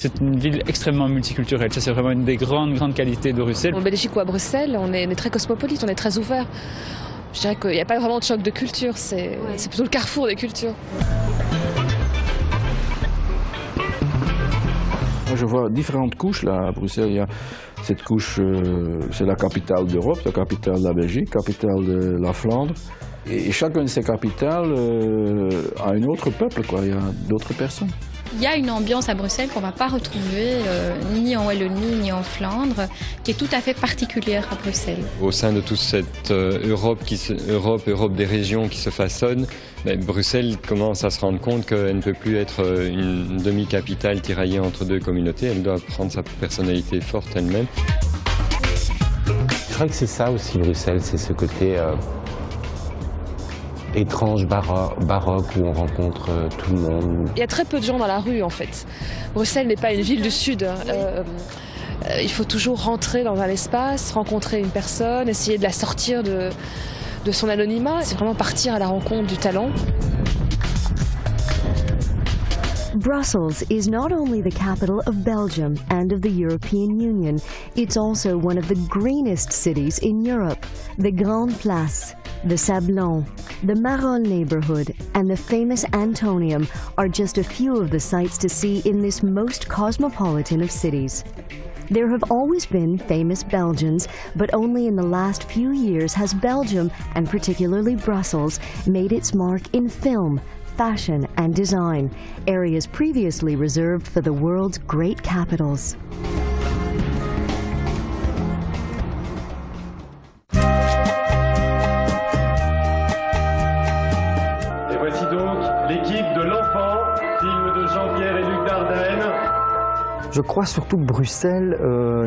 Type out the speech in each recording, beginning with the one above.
C'est une ville extrêmement multiculturelle, ça c'est vraiment une des grandes qualités de Bruxelles. En Belgique ou à Bruxelles, on est très cosmopolite, on est très ouvert. Je dirais qu'il n'y a pas vraiment de choc de culture, c'est plutôt le carrefour des cultures. Moi, je vois différentes couches là à Bruxelles. Il y a cette couche, c'est la capitale d'Europe, la capitale de la Belgique, capitale de la Flandre. Et chacune de ces capitales a un autre peuple, quoi. Il y a d'autres personnes. Il y a une ambiance à Bruxelles qu'on ne va pas retrouver ni en Wallonie ni en Flandre, qui est tout à fait particulière à Bruxelles. Au sein de toute cette Europe des régions qui se façonne, Bruxelles commence à se rendre compte qu'elle ne peut plus être une demi-capitale tiraillée entre deux communautés. Elle doit prendre sa personnalité forte elle-même. Je crois que c'est ça aussi Bruxelles, c'est ce côté étrange, baroque, où on rencontre tout le monde. Il y a très peu de gens dans la rue en fait. Bruxelles n'est pas une ville du sud. Il faut toujours rentrer dans un espace, rencontrer une personne, essayer de la sortir de son anonymat. C'est vraiment partir à la rencontre du talent. Brussels is not only the capital of Belgium and of the European Union, it's also one of the greenest cities in Europe. The Grande Place, the Sablon, the Marolles neighborhood, and the famous Antonium are just a few of the sights to see in this most cosmopolitan of cities. There have always been famous Belgians, but only in the last few years has Belgium, and particularly Brussels, made its mark in film, fashion and design, areas previously reserved for the world's great capitals. Et voici donc l'équipe de l'enfant, film de Jean-Pierre et Luc Dardenne. Je crois surtout que Bruxelles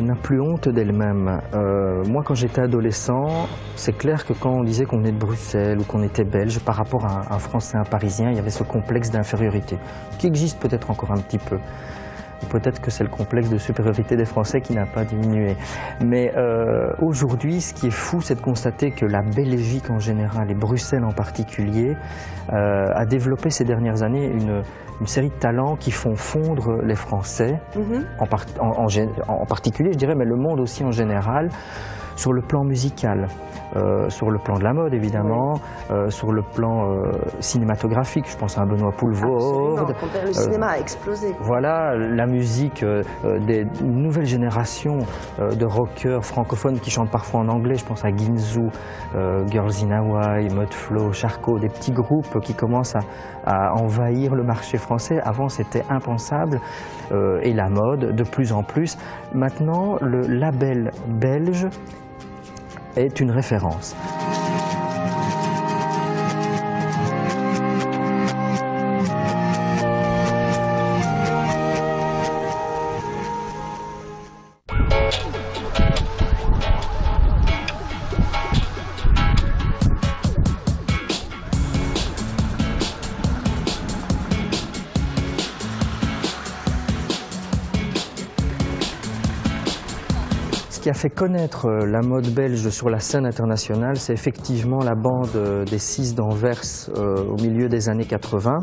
n'a plus honte d'elle-même. Moi, quand j'étais adolescent, c'est clair que quand on disait qu'on venait de Bruxelles ou qu'on était belge, par rapport à un Français, un Parisien, il y avait ce complexe d'infériorité, qui existe peut-être encore un petit peu. Peut-être que c'est le complexe de supériorité des Français qui n'a pas diminué. Mais aujourd'hui, ce qui est fou, c'est de constater que la Belgique en général et Bruxelles en particulier a développé ces dernières années une série de talents qui font fondre les Français, en particulier, je dirais, mais le monde aussi en général, sur le plan musical. Sur le plan de la mode évidemment, sur le plan cinématographique, je pense à un Benoît Poelvoorde. Le cinéma a explosé. Voilà, la musique des nouvelles générations de rockers francophones qui chantent parfois en anglais, je pense à Ginzu, Girls in Hawaii, Mudflow, Charcot, des petits groupes qui commencent à envahir le marché français. Avant c'était impensable, et la mode de plus en plus. Maintenant le label belge est une référence. Ce qui a fait connaître la mode belge sur la scène internationale, c'est effectivement la bande des Six d'Anvers au milieu des années 80.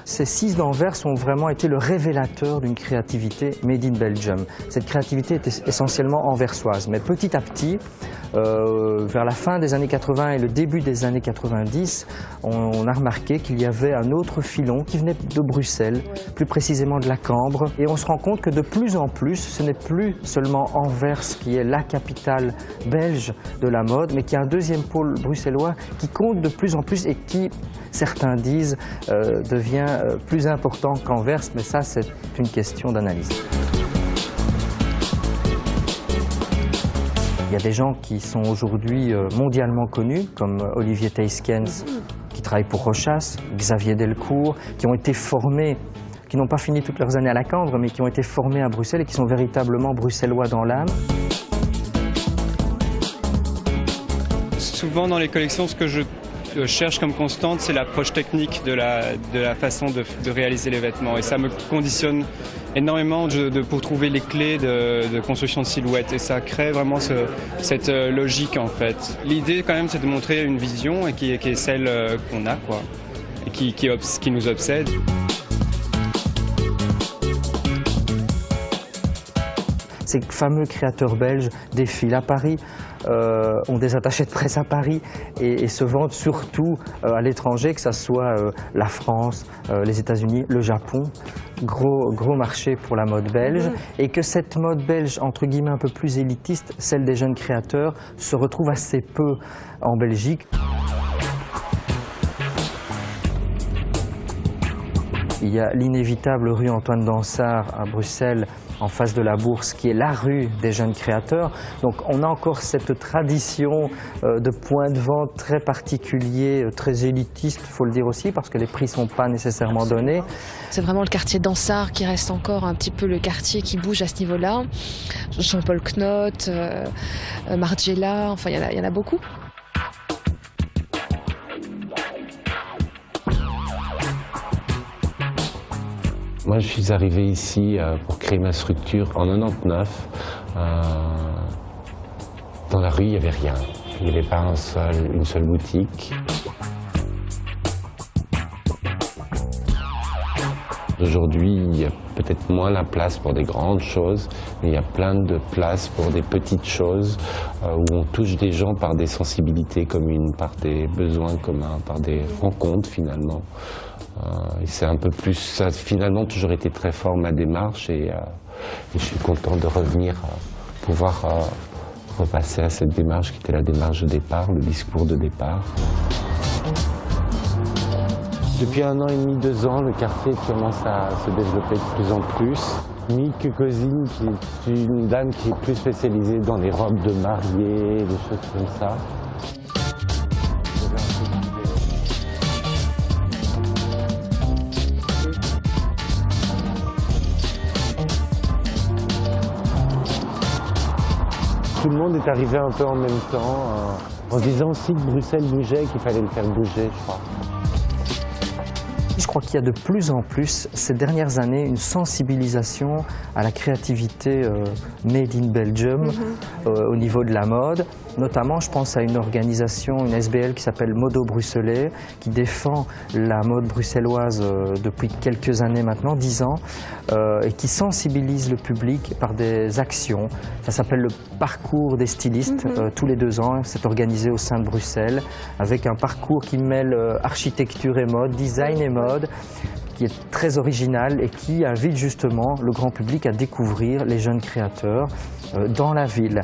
Ces Six d'Anvers ont vraiment été le révélateur d'une créativité made in Belgium. Cette créativité était essentiellement anversoise, mais petit à petit, vers la fin des années 80 et le début des années 90, on a remarqué qu'il y avait un autre filon qui venait de Bruxelles, plus précisément de la Cambre. Et on se rend compte que de plus en plus, ce n'est plus seulement Anvers qui est la capitale belge de la mode, mais qu'il y a un deuxième pôle bruxellois qui compte de plus en plus et qui, certains disent, devient plus important qu'Anvers, mais ça c'est une question d'analyse. Il y a des gens qui sont aujourd'hui mondialement connus, comme Olivier Thijskens, qui travaille pour Rochas, Xavier Delcourt, qui ont été formés, qui n'ont pas fini toutes leurs années à la Cambre, mais qui ont été formés à Bruxelles et qui sont véritablement bruxellois dans l'âme. Souvent dans les collections, ce que je cherche comme constante, c'est l'approche technique de la façon de réaliser les vêtements. Et ça me conditionne énormément pour trouver les clés de construction de silhouettes. Et ça crée vraiment cette logique en fait. L'idée quand même, c'est de montrer une vision et qui est celle qu'on a, quoi, et qui nous obsède. ces fameux créateurs belges défilent à Paris, ont des attachés de presse à Paris et se vendent surtout à l'étranger, que ce soit la France, les États-Unis, le Japon. Gros marché pour la mode belge, et que cette mode belge, entre guillemets un peu plus élitiste, celle des jeunes créateurs, se retrouve assez peu en Belgique. Il y a l'inévitable rue Antoine Dansart à Bruxelles, en face de la Bourse, qui est la rue des jeunes créateurs. Donc on a encore cette tradition de points de vente très particuliers, très élitistes, il faut le dire aussi, parce que les prix ne sont pas nécessairement donnés. C'est vraiment le quartier Dansart qui reste encore un petit peu le quartier qui bouge à ce niveau-là. Jean-Paul Knott, Margiela, enfin il y en a beaucoup. Moi, je suis arrivé ici pour créer ma structure en 99. Dans la rue, il n'y avait rien. Il n'y avait pas une seule boutique. Aujourd'hui, il y a peut-être moins la place pour des grandes choses, mais il y a plein de places pour des petites choses où on touche des gens par des sensibilités communes, par des besoins communs, par des rencontres finalement. Et c'est un peu plus, ça a finalement toujours été très fort ma démarche et je suis content de revenir, pouvoir repasser à cette démarche qui était la démarche de départ, le discours de départ. Depuis 1 an et demi, 2 ans, le quartier commence à se développer de plus en plus. Mick Cosine, qui est une dame qui est plus spécialisée dans les robes de mariée, des choses comme ça. Tout le monde est arrivé un peu en même temps, en disant aussi que Bruxelles bougeait, qu'il fallait le faire bouger, je crois. Je crois qu'il y a de plus en plus, ces dernières années, une sensibilisation à la créativité made in Belgium au niveau de la mode. Notamment, je pense à une organisation, une SBL qui s'appelle Modo Bruxelais, qui défend la mode bruxelloise depuis quelques années maintenant, 10 ans, et qui sensibilise le public par des actions. Ça s'appelle le parcours des stylistes, tous les 2 ans. C'est organisé au sein de Bruxelles, avec un parcours qui mêle architecture et mode, design et mode, qui est très original et qui invite justement le grand public à découvrir les jeunes créateurs dans la ville.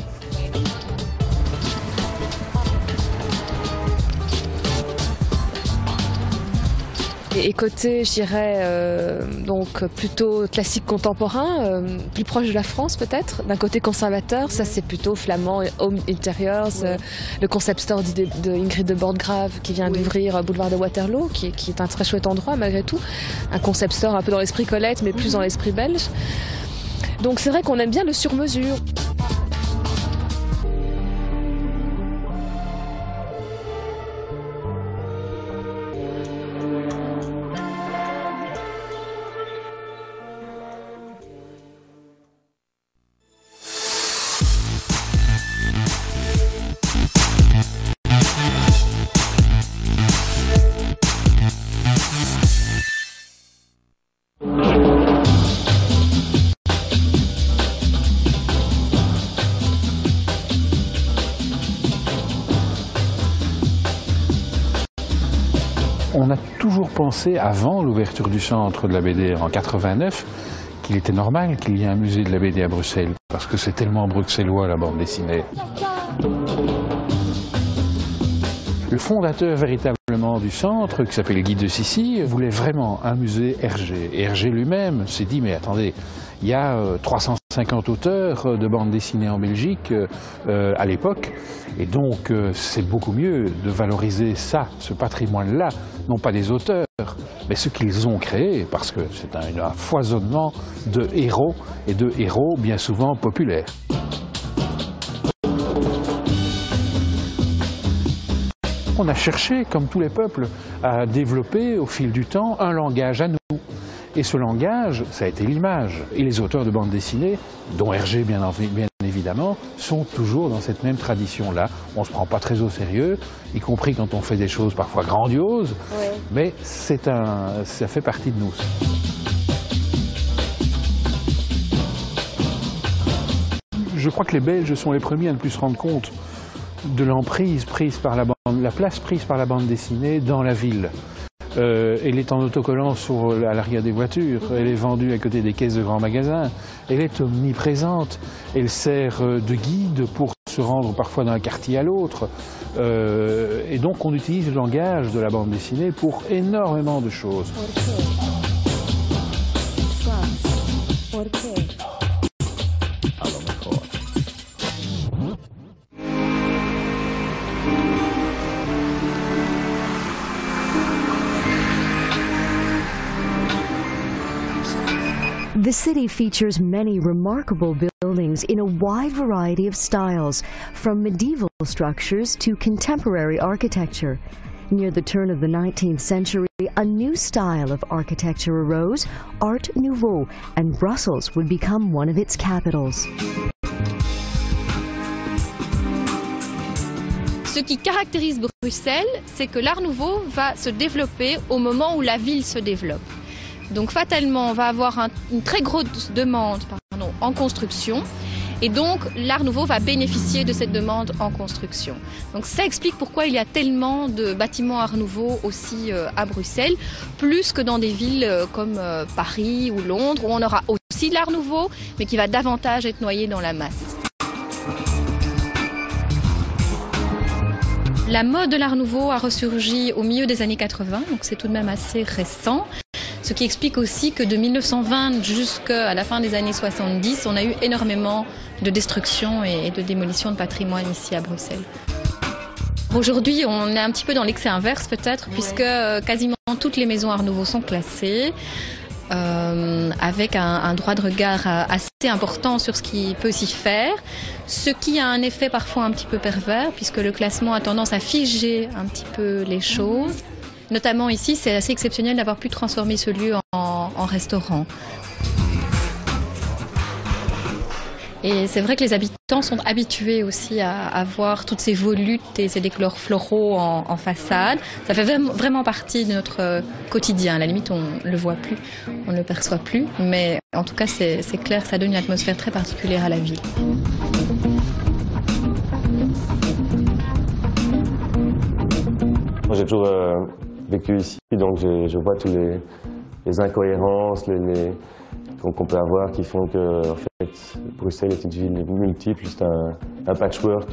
Et côté, je dirais, donc plutôt classique contemporain, plus proche de la France peut-être. D'un côté conservateur, ça c'est plutôt flamand, Home Interiors, le concept store de Ingrid de Bordegrave qui vient d'ouvrir boulevard de Waterloo, qui est un très chouette endroit malgré tout. Un concept store un peu dans l'esprit Colette, mais plus dans l'esprit belge. Donc c'est vrai qu'on aime bien le sur-mesure. On a toujours pensé, avant l'ouverture du centre de la BD en 89, qu'il était normal qu'il y ait un musée de la BD à Bruxelles, parce que c'est tellement bruxellois la bande dessinée. Le fondateur véritablement du centre, qui s'appelle Guy de Sissi, voulait vraiment un musée Hergé. Et Hergé lui-même s'est dit, mais attendez, il y a 350 auteurs de bande dessinée en Belgique à l'époque, et donc c'est beaucoup mieux de valoriser ça, ce patrimoine-là, non pas des auteurs, mais ce qu'ils ont créé, parce que c'est un foisonnement de héros, et de héros bien souvent populaires. On a cherché, comme tous les peuples, à développer au fil du temps un langage à nous. Et ce langage, ça a été l'image. Et les auteurs de bande dessinée, dont Hergé bien évidemment, sont toujours dans cette même tradition-là. On ne se prend pas très au sérieux, y compris quand on fait des choses parfois grandioses, mais ça fait partie de nous. je crois que les Belges sont les premiers à ne plus se rendre compte de l'emprise prise par la place prise par la bande dessinée dans la ville. Elle est en autocollant à l'arrière des voitures, elle est vendue à côté des caisses de grands magasins, elle est omniprésente, elle sert de guide pour se rendre parfois d'un quartier à l'autre. Et donc on utilise le langage de la bande dessinée pour énormément de choses. The city features many remarkable buildings in a wide variety of styles, from medieval structures to contemporary architecture. Near the turn of the 19th century, a new style of architecture arose, Art Nouveau, and Brussels would become one of its capitals. Ce qui caractérise Bruxelles, c'est que l'Art Nouveau va se développer au moment où la ville se développe. Donc fatalement, on va avoir une très grosse demande en construction et donc l'Art Nouveau va bénéficier de cette demande en construction. Donc ça explique pourquoi il y a tellement de bâtiments Art Nouveau aussi à Bruxelles, plus que dans des villes comme Paris ou Londres où on aura aussi de l'Art Nouveau mais qui va davantage être noyé dans la masse. La mode de l'Art Nouveau a ressurgi au milieu des années 80, donc c'est tout de même assez récent. Ce qui explique aussi que de 1920 jusqu'à la fin des années 70, on a eu énormément de destruction et de démolition de patrimoine ici à Bruxelles. Aujourd'hui, on est un petit peu dans l'excès inverse peut-être, puisque quasiment toutes les maisons Art Nouveau sont classées, avec un droit de regard assez important sur ce qui peut s'y faire, ce qui a un effet parfois un petit peu pervers, puisque le classement a tendance à figer un petit peu les choses. Notamment ici, c'est assez exceptionnel d'avoir pu transformer ce lieu en restaurant. Et c'est vrai que les habitants sont habitués aussi à voir toutes ces volutes et ces décors floraux en façade. Ça fait vraiment partie de notre quotidien. À la limite, on ne le voit plus, on ne le perçoit plus. Mais en tout cas, c'est clair, ça donne une atmosphère très particulière à la ville. Moi, j'ai toujours vécu ici, donc je vois toutes les incohérences qu'on peut avoir qui font que en fait, Bruxelles est une ville multiple, juste un patchwork.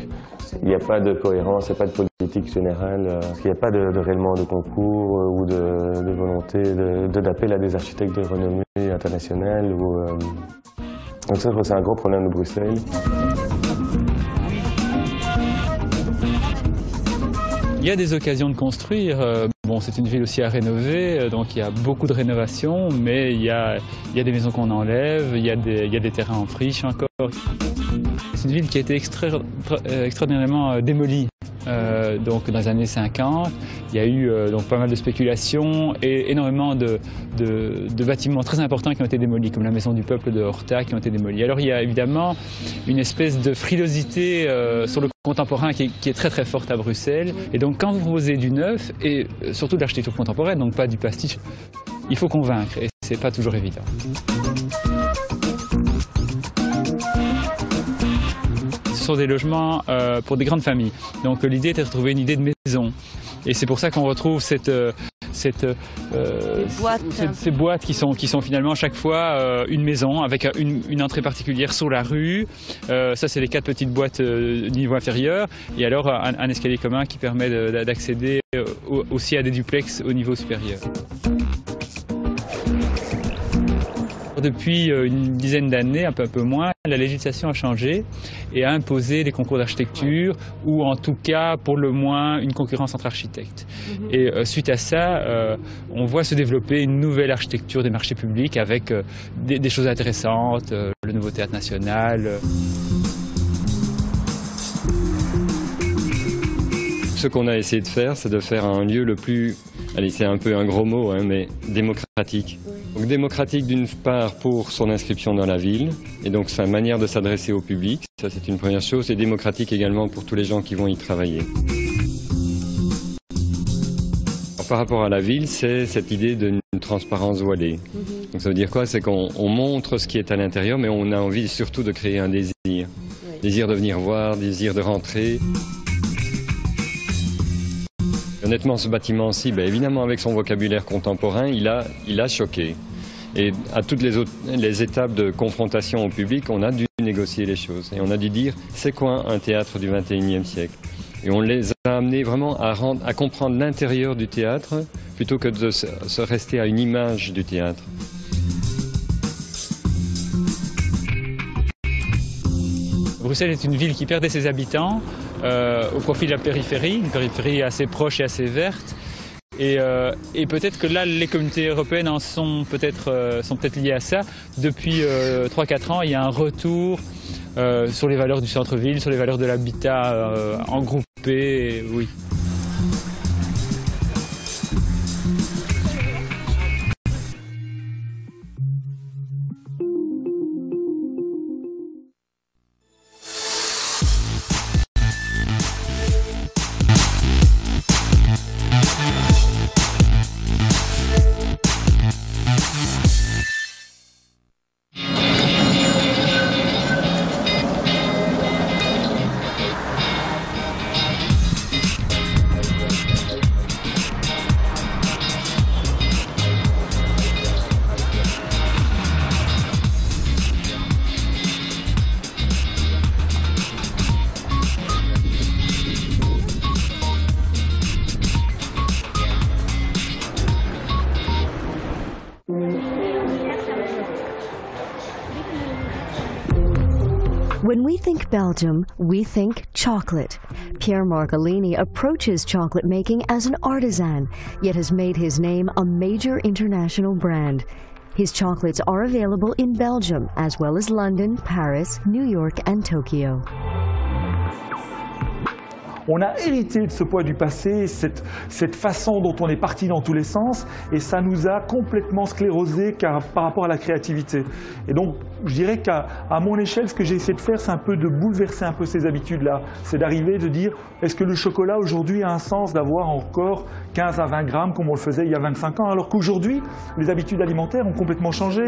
Il n'y a pas de cohérence, il n'y a pas de politique générale, il n'y a pas réellement de concours ou de volonté d'appel à des architectes de renommée internationale. Donc ça, c'est un gros problème de Bruxelles. Il y a des occasions de construire. Bon, c'est une ville aussi à rénover, donc il y a beaucoup de rénovations, mais il y a des maisons qu'on enlève, il y a des terrains en friche encore. C'est une ville qui a été extraordinairement démolie. Donc dans les années 50, il y a eu donc pas mal de spéculations et énormément de bâtiments très importants qui ont été démolis, comme la Maison du Peuple de Horta qui ont été démolis. Alors il y a évidemment une espèce de frilosité sur le contemporain qui est très très forte à Bruxelles. Et donc quand vous proposez du neuf, et surtout de l'architecture contemporaine, donc pas du pastiche, il faut convaincre et c'est pas toujours évident. Ce sont des logements pour des grandes familles. Donc l'idée était de trouver une idée de maison. Et c'est pour ça qu'on retrouve ces boîtes qui sont finalement à chaque fois une maison avec une entrée particulière sur la rue. Ça, c'est les 4 petites boîtes niveau inférieur. Et alors un escalier commun qui permet d'accéder aussi à des duplex au niveau supérieur. Depuis une dizaine d'années, un peu moins, la législation a changé et a imposé des concours d'architecture ou en tout cas, pour le moins, une concurrence entre architectes. Et suite à ça, on voit se développer une nouvelle architecture des marchés publics avec des choses intéressantes, le nouveau théâtre national. Ce qu'on a essayé de faire, c'est de faire un lieu le plus, allez, c'est un peu un gros mot, hein, mais démocratique. Donc démocratique d'une part pour son inscription dans la ville, et donc sa manière de s'adresser au public, ça c'est une première chose, et démocratique également pour tous les gens qui vont y travailler. Alors, par rapport à la ville, c'est cette idée d'une transparence voilée. Donc ça veut dire quoi? C'est qu'on montre ce qui est à l'intérieur, mais on a envie surtout de créer un désir. Désir de venir voir, désir de rentrer. Honnêtement, ce bâtiment-ci, évidemment, avec son vocabulaire contemporain, il a choqué. Et à toutes les étapes de confrontation au public, on a dû négocier les choses. Et on a dû dire, c'est quoi un théâtre du XXIe siècle? Et on les a amenés vraiment à comprendre l'intérieur du théâtre, plutôt que de se rester à une image du théâtre. Bruxelles est une ville qui perdait ses habitants au profit de la périphérie, une périphérie assez proche et assez verte. Et peut-être que là, les communautés européennes sont peut-être liées à ça. Depuis 3-4 ans, il y a un retour sur les valeurs du centre-ville, sur les valeurs de l'habitat en groupé, oui. When we think Belgium, we think chocolate. Pierre Marcolini approaches chocolate making as an artisan, yet has made his name a major international brand. His chocolates are available in Belgium, as well as London, Paris, New York, and Tokyo. On a hérité de ce poids du passé, cette façon dont on est parti dans tous les sens, et ça nous a complètement sclérosé par rapport à la créativité. Et donc, je dirais qu'à mon échelle, ce que j'ai essayé de faire, c'est un peu de bouleverser un peu ces habitudes-là. C'est d'arriver, de dire, est-ce que le chocolat aujourd'hui a un sens d'avoir encore 15 à 20 grammes comme on le faisait il y a 25 ans, alors qu'aujourd'hui, les habitudes alimentaires ont complètement changé.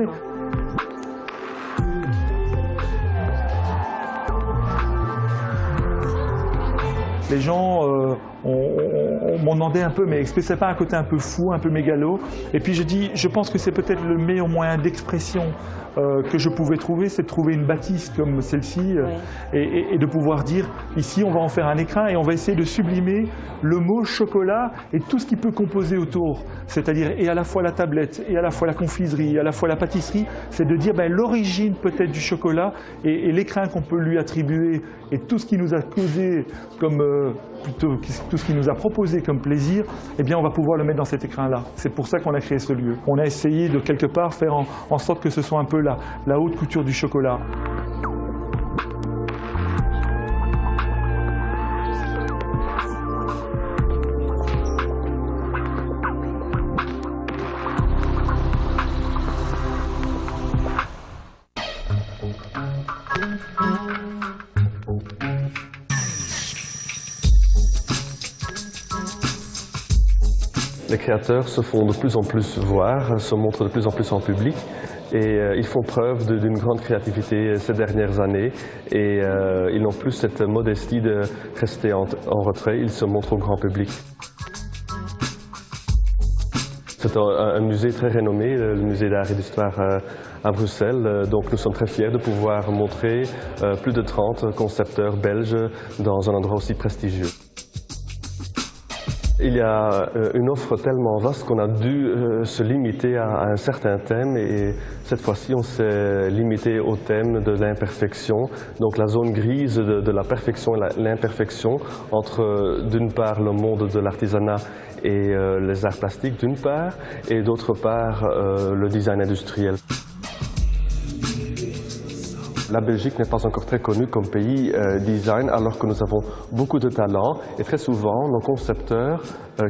Les gens m'ont demandé un peu, mais est-ce que c'est pas un côté un peu fou, un peu mégalo? Et puis j'ai dit, je pense que c'est peut-être le meilleur moyen d'expression que je pouvais trouver, c'est de trouver une bâtisse comme celle-ci et de pouvoir dire, ici on va en faire un écrin et on va essayer de sublimer le mot chocolat et tout ce qui peut composer autour. C'est-à-dire et à la fois la tablette, et à la fois la confiserie, et à la fois la pâtisserie, c'est de dire l'origine peut-être du chocolat et l'écrin qu'on peut lui attribuer et tout ce qui nous a causé comme plutôt tout ce qui nous a proposé comme plaisir, eh bien on va pouvoir le mettre dans cet écrin-là. C'est pour ça qu'on a créé ce lieu. On a essayé de quelque part faire en sorte que ce soit un peu la haute couture du chocolat. Les créateurs se font de plus en plus voir, se montrent de plus en plus en public et ils font preuve d'une grande créativité ces dernières années et ils n'ont plus cette modestie de rester en retrait, ils se montrent au grand public. C'est un musée très renommé, le musée d'art et d'histoire à Bruxelles, donc nous sommes très fiers de pouvoir montrer plus de 30 concepteurs belges dans un endroit aussi prestigieux. Il y a une offre tellement vaste qu'on a dû se limiter à un certain thème et cette fois-ci on s'est limité au thème de l'imperfection, donc la zone grise de la perfection et l'imperfection entre d'une part le monde de l'artisanat et les arts plastiques d'une part et d'autre part le design industriel. La Belgique n'est pas encore très connue comme pays design alors que nous avons beaucoup de talent et très souvent nos concepteurs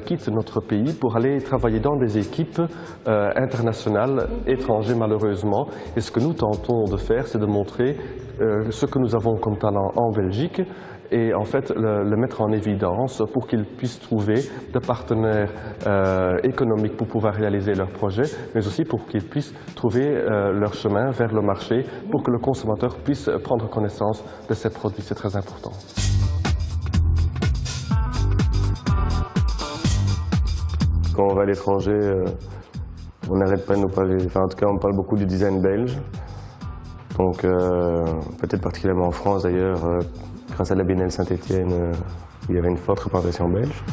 quittent notre pays pour aller travailler dans des équipes internationales, étrangères malheureusement. Et ce que nous tentons de faire, c'est de montrer ce que nous avons comme talent en Belgique et en fait le mettre en évidence pour qu'ils puissent trouver des partenaires économiques pour pouvoir réaliser leurs projets, mais aussi pour qu'ils puissent trouver leur chemin vers le marché pour que le consommateur puisse prendre connaissance de ces produits. C'est très important. Quand on va à l'étranger, on n'arrête pas de nous parler, enfin en tout cas on parle beaucoup du design belge, donc peut-être particulièrement en France d'ailleurs, grâce à la Biennale Saint-Étienne, où il y avait une forte représentation belge.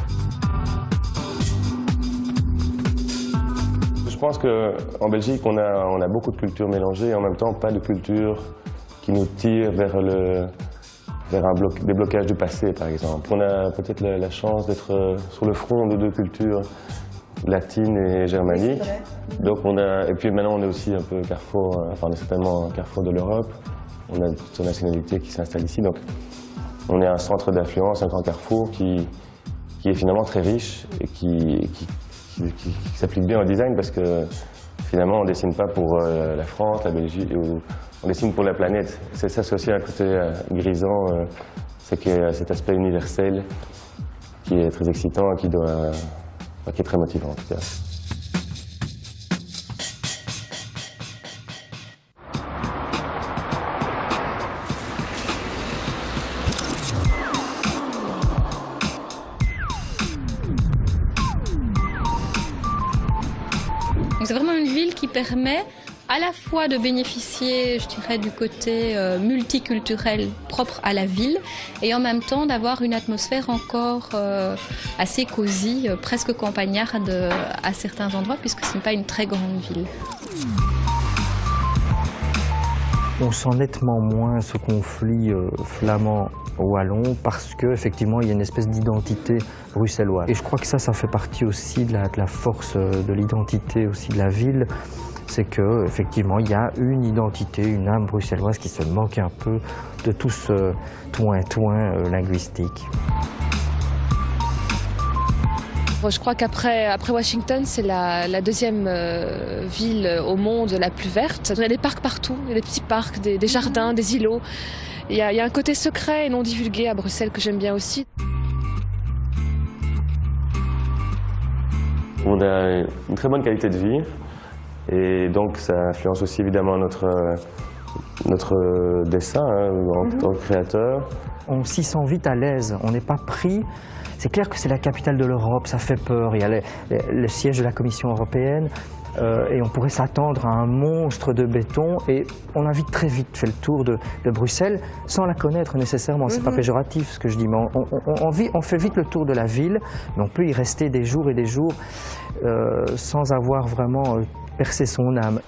Je pense qu'en Belgique on a beaucoup de cultures mélangées et en même temps pas de culture qui nous tire vers un déblocage du passé par exemple. On a peut-être la chance d'être sur le front de deux cultures, latine et germanique. Donc et puis maintenant on est aussi un peu carrefour, enfin on est certainement un carrefour de l'Europe. On a toutes les nationalités qui s'installent ici, donc on est un centre d'influence, un grand carrefour qui est finalement très riche et qui s'applique bien au design parce que finalement on ne dessine pas pour la France, la Belgique, on dessine pour la planète. C'est ça, c'est aussi un côté grisant, c'est qu'il y a cet aspect universel qui est très excitant et qui est très motivant en tout cas. C'est vraiment une ville qui permet à la fois de bénéficier, je dirais, du côté multiculturel propre à la ville et en même temps d'avoir une atmosphère encore assez cosy, presque campagnarde à certains endroits puisque ce n'est pas une très grande ville. On sent nettement moins ce conflit flamand-wallon parce qu'effectivement il y a une espèce d'identité bruxelloise. Et je crois que ça fait partie aussi de la force de l'identité aussi de la ville. C'est qu'effectivement il y a une identité, une âme bruxelloise qui se moque un peu de tout ce toin-toin linguistique. Je crois qu'après Washington, c'est la deuxième ville au monde la plus verte. Il y a des parcs partout, il y a des petits parcs, des jardins, des îlots. Il y a un côté secret et non divulgué à Bruxelles que j'aime bien aussi. On a une très bonne qualité de vie et donc ça influence aussi évidemment notre dessin en tant que créateur. On s'y sent vite à l'aise, on n'est pas pris. C'est clair que c'est la capitale de l'Europe, ça fait peur. Il y a le siège de la Commission européenne et on pourrait s'attendre à un monstre de béton. Et on a très vite fait le tour de Bruxelles sans la connaître nécessairement. C'est pas péjoratif ce que je dis, mais on fait vite le tour de la ville, mais on peut y rester des jours et des jours sans avoir vraiment percé son âme.